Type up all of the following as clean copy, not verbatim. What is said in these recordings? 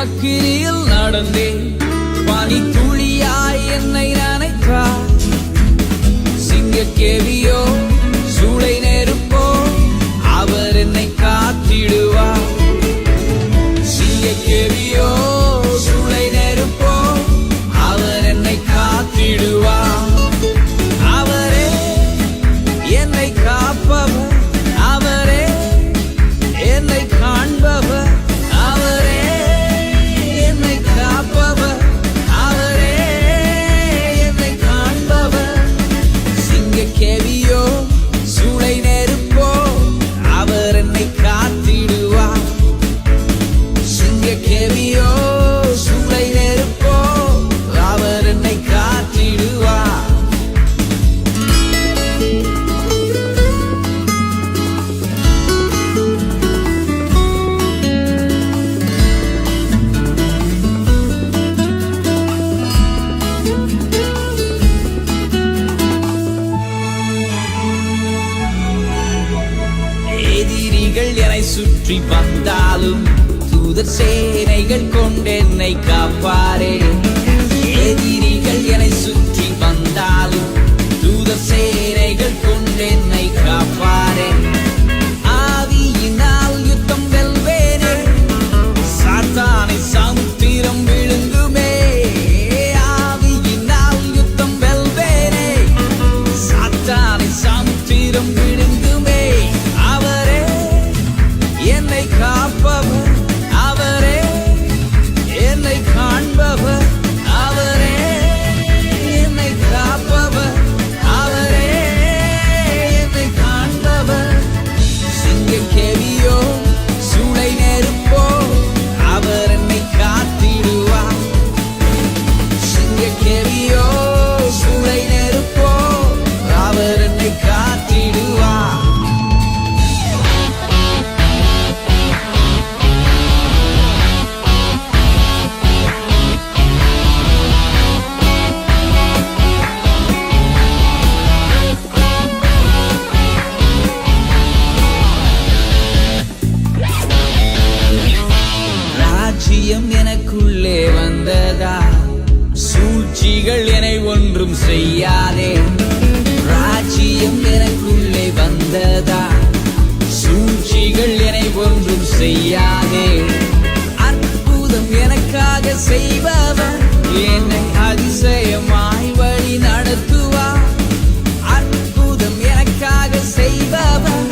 அக்கினியில் நடந்தேன். பனி துளியாய் என்னை நனைத்தார். சிங்கக்கேவியோ சூளை நெருப்போ அவர் என்னை காத்திடுவார். சிங்கக்கேவியோ சூளை நெருப்போ அவர் என்னை காத்திடுவார். அவரே என்னை காப்பவர், அவரே என்னை காண்பவர், அவரே என்னை காப்பவர், அவரே என்னை காண்பவர். சிங்கக்கேவியோ சூளை நெருப்போ அவர் என்னை காத்திடுவார். சிங்கக்கேவியோ சூளை நெருப்போ அவர் என்னை காத்திடுவார். எதிரிகள் என்னை சுற்றி வந்தாலும் தூதர் சேனைகள் கொண்டென்னை காப்பாரே. எதிரிகள் என்னை சுற்றி வந்தாலும் தூதர் சேனைகள் கொண்டென்னை காப்பாரே. ஆவியினால் யுத்தம் வெல்வேனே, சாத்தானை சமுத்திரம் விழுங்குமே. ஆவியினால் யுத்தம் வெல்வேனே, சாத்தானை சமுத்திரம் விழுங்குமே. அவரே என்னை காப்பவர், அவரே என்னை காண்பவர், அவரே என்னை காப்பவர், அவரே என்னை காண்பவர். சிங்கக்கேவியோ சூளை நெருப்போ அவர் என்னை காத்திடுவார். சிங்கக்கேவியோ சூளை நெருப்போ அவர் என்னை காத்திடுவார். ராஜ்யம் எனக்குள்ளே வந்ததா, சூழ்ச்சிகள் என்னை ஒன்றும் செய்யாதே. ராஜ்யம் எனக்குள்ளே வந்ததா, சூழ்ச்சிகள் என்னை ஒன்றும் செய்யாதே. அற்புதம் எனக்காக செய்பவர் என்னை அதிசயமாய் வழி நடத்துவார். அற்புதம் எனக்காக செய்பவர்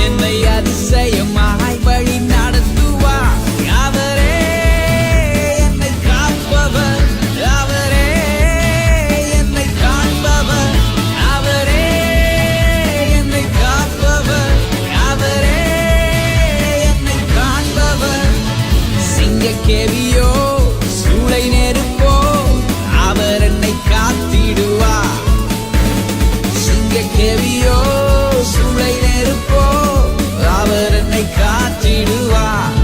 என்னை அதிசயமாய் வழி நடத்துவார். அவரே என்னை காப்பவர், அவரே என்னை காண்பவர், அவரே என்னை காப்பவர், அவரே என்னை காண்பவர். சிங்கக்கேவியோ சூளை நெருப்போ அவர் என்னை காத்திடுவார். சிங்கக்கேவியோ சூளை நெருப்போ அவர் என்னை காத்திடுவார்.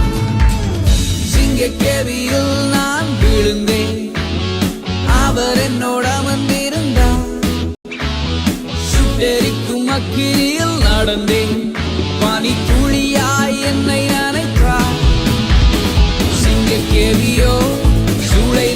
சிங்கக்கேவியில் நான் விழுந்தேன், அவர் என்னோட அமர்ந்திருந்தார். சுட்டெரிக்கும் அக்கினியில் நடந்தேன், பனி துளியாய் என்னை நனைத்தார். சிங்கக்கேவியோ சூளை